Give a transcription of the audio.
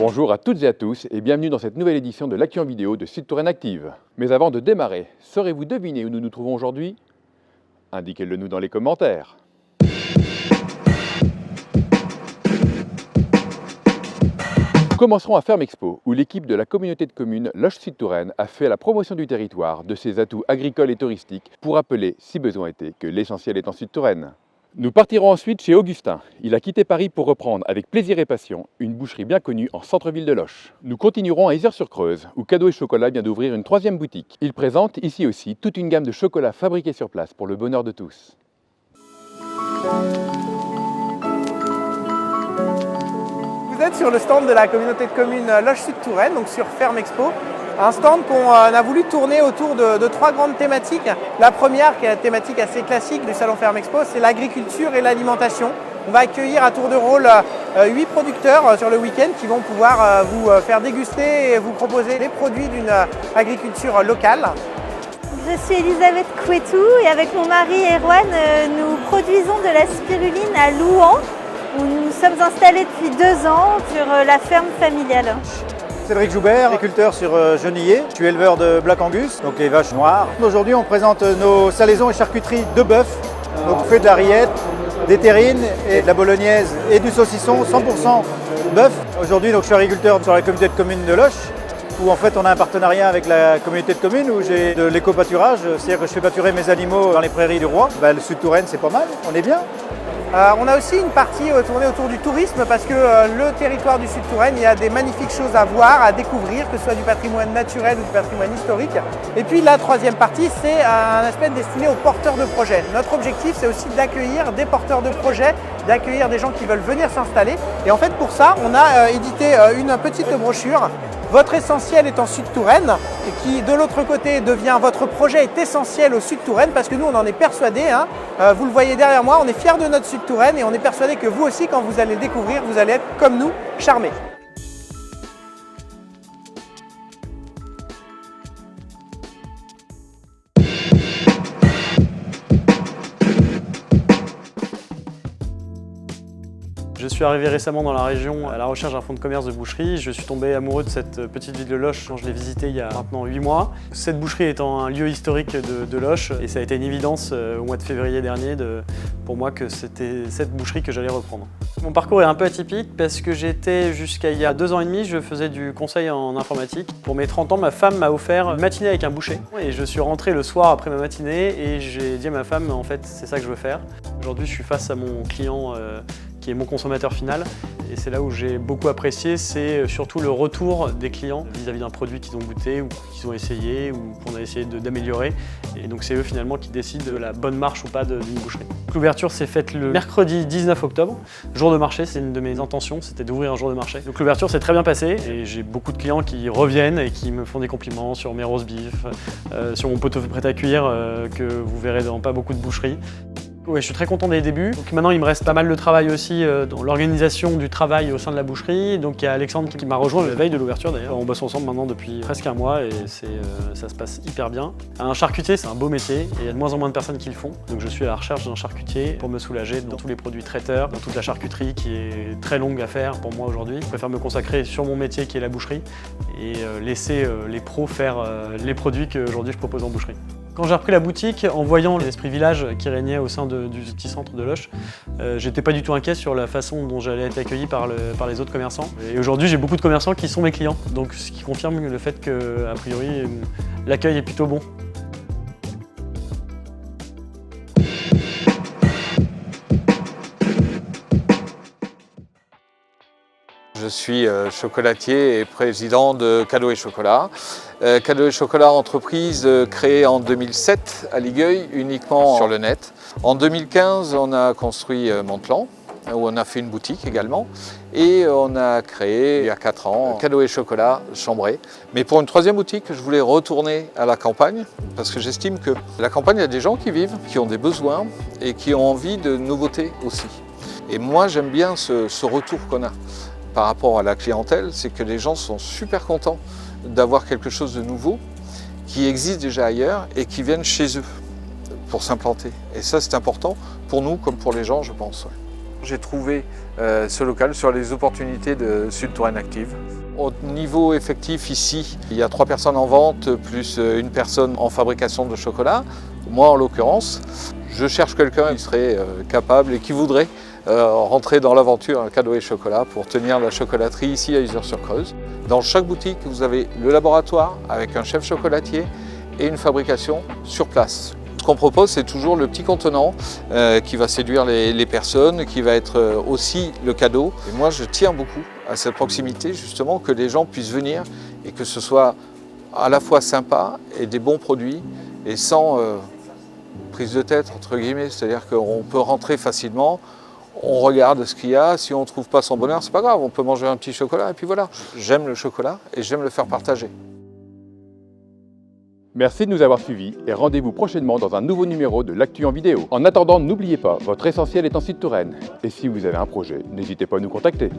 Bonjour à toutes et à tous et bienvenue dans cette nouvelle édition de l'Actu en vidéo de Sud Touraine Active. Mais avant de démarrer, saurez-vous deviner où nous nous trouvons aujourd'hui? Indiquez-le nous dans les commentaires. Nous commencerons à Ferme Expo, où l'équipe de la communauté de communes Loches Sud Touraine a fait la promotion du territoire, de ses atouts agricoles et touristiques, pour rappeler, si besoin était, que l'essentiel est en Sud Touraine. Nous partirons ensuite chez Augustin. Il a quitté Paris pour reprendre avec plaisir et passion une boucherie bien connue en centre-ville de Loches. Nous continuerons à Isère-sur-Creuse, où Cadeaux et Chocolat vient d'ouvrir une troisième boutique. Il présente ici aussi toute une gamme de chocolats fabriqués sur place pour le bonheur de tous. Vous êtes sur le stand de la communauté de communes Loches Sud Touraine, donc sur Ferme Expo. Un stand qu'on a voulu tourner autour de trois grandes thématiques. La première, qui est la thématique assez classique du salon Ferme Expo, c'est l'agriculture et l'alimentation. On va accueillir à tour de rôle 8 producteurs sur le week-end qui vont pouvoir vous faire déguster et vous proposer les produits d'une agriculture locale. Je suis Elisabeth Couetou et avec mon mari Erwan, nous produisons de la spiruline à Louan, où nous sommes installés depuis 2 ans sur la ferme familiale. Cédric Joubert, agriculteur sur Genillé. Je suis éleveur de Black Angus, donc les vaches noires. Aujourd'hui, on présente nos salaisons et charcuteries de bœuf. Donc on fait de la rillette, des terrines et de la bolognaise et du saucisson 100% bœuf. Aujourd'hui, donc, je suis agriculteur sur la communauté de communes de Loches, où en fait on a un partenariat avec la communauté de communes où j'ai de l'éco-pâturage, c'est-à-dire que je fais pâturer mes animaux dans les prairies du Roi. Le Sud Touraine, c'est pas mal, on est bien. On a aussi une partie tournée autour du tourisme parce que le territoire du Sud Touraine, il y a des magnifiques choses à voir, à découvrir, que ce soit du patrimoine naturel ou du patrimoine historique. Et puis la troisième partie, c'est un aspect destiné aux porteurs de projets. Notre objectif, c'est aussi d'accueillir des porteurs de projets, d'accueillir des gens qui veulent venir s'installer. Et en fait, pour ça, on a édité une petite brochure. Votre essentiel est en Sud Touraine, et qui de l'autre côté devient votre projet est essentiel au Sud Touraine, parce que nous on en est persuadés, vous le voyez derrière moi, on est fiers de notre Sud Touraine et on est persuadés que vous aussi, quand vous allez le découvrir, vous allez être comme nous, charmés. Je suis arrivé récemment dans la région à la recherche d'un fonds de commerce de boucherie. Je suis tombé amoureux de cette petite ville de Loches quand je l'ai visitée il y a maintenant 8 mois. Cette boucherie étant un lieu historique de Loches, et ça a été une évidence au mois de février dernier pour moi que c'était cette boucherie que j'allais reprendre. Mon parcours est un peu atypique parce que j'étais jusqu'à il y a 2 ans et demi, je faisais du conseil en informatique. Pour mes 30 ans, ma femme m'a offert une matinée avec un boucher. Et je suis rentré le soir après ma matinée et j'ai dit à ma femme, en fait, c'est ça que je veux faire. Aujourd'hui, je suis face à mon client qui est mon consommateur final. Et c'est là où j'ai beaucoup apprécié, c'est surtout le retour des clients vis-à-vis d'un produit qu'ils ont goûté ou qu'ils ont essayé ou qu'on a essayé d'améliorer. Et donc c'est eux finalement qui décident de la bonne marche ou pas d'une boucherie. L'ouverture s'est faite le mercredi 19 octobre, jour de marché, c'est une de mes intentions, c'était d'ouvrir un jour de marché. Donc l'ouverture s'est très bien passée et j'ai beaucoup de clients qui reviennent et qui me font des compliments sur mes roast beef, sur mon pot-au-feu prêt à cuire que vous verrez dans pas beaucoup de boucheries. Ouais, je suis très content des débuts. Donc maintenant, il me reste pas mal de travail aussi dans l'organisation du travail au sein de la boucherie. Donc il y a Alexandre qui m'a rejoint la veille de l'ouverture d'ailleurs. On bosse ensemble maintenant depuis presque 1 mois et ça se passe hyper bien. Un charcutier, c'est un beau métier et il y a de moins en moins de personnes qui le font. Donc je suis à la recherche d'un charcutier pour me soulager dans tous les produits traiteurs, dans toute la charcuterie qui est très longue à faire pour moi aujourd'hui. Je préfère me consacrer sur mon métier qui est la boucherie et laisser les pros faire les produits qu'aujourd'hui je propose en boucherie. Quand j'ai repris la boutique, en voyant l'esprit village qui régnait au sein du petit centre de Loches, j'étais pas du tout inquiet sur la façon dont j'allais être accueilli par les autres commerçants. Et aujourd'hui, j'ai beaucoup de commerçants qui sont mes clients, donc ce qui confirme le fait que, a priori, l'accueil est plutôt bon. Je suis chocolatier et président de Cadeaux et Chocolat. Cadeaux et Chocolat, entreprise créée en 2007 à Ligueuil, uniquement sur le net. En 2015, on a construit Montlan, où on a fait une boutique également. Et on a créé, il y a 4 ans, Cadeaux et Chocolat Chambray. Mais pour une 3e boutique, je voulais retourner à la campagne, parce que j'estime que la campagne, il y a des gens qui vivent, qui ont des besoins et qui ont envie de nouveautés aussi. Et moi, j'aime bien ce retour qu'on a par rapport à la clientèle, c'est que les gens sont super contents d'avoir quelque chose de nouveau qui existe déjà ailleurs et qui viennent chez eux pour s'implanter. Et ça, c'est important pour nous comme pour les gens, je pense. Ouais. J'ai trouvé ce local sur les opportunités de Sud Touraine Active. Au niveau effectif ici, il y a 3 personnes en vente plus une personne en fabrication de chocolat. Moi en l'occurrence, je cherche quelqu'un qui serait capable et qui voudrait rentrer dans l'aventure Cadeaux et Chocolat pour tenir la chocolaterie ici à Isère-sur-Creuse. Dans chaque boutique, vous avez le laboratoire avec un chef chocolatier et une fabrication sur place. Ce qu'on propose, c'est toujours le petit contenant qui va séduire les personnes, qui va être aussi le cadeau. Et moi, je tiens beaucoup à cette proximité, justement, que les gens puissent venir et que ce soit à la fois sympa et des bons produits et sans prise de tête, entre guillemets. C'est-à-dire qu'on peut rentrer facilement, on regarde ce qu'il y a, si on ne trouve pas son bonheur, c'est pas grave, on peut manger un petit chocolat et puis voilà. J'aime le chocolat et j'aime le faire partager. Merci de nous avoir suivis et rendez-vous prochainement dans un nouveau numéro de l'Actu en vidéo. En attendant, n'oubliez pas, votre essentiel est en Sud Touraine. Et si vous avez un projet, n'hésitez pas à nous contacter.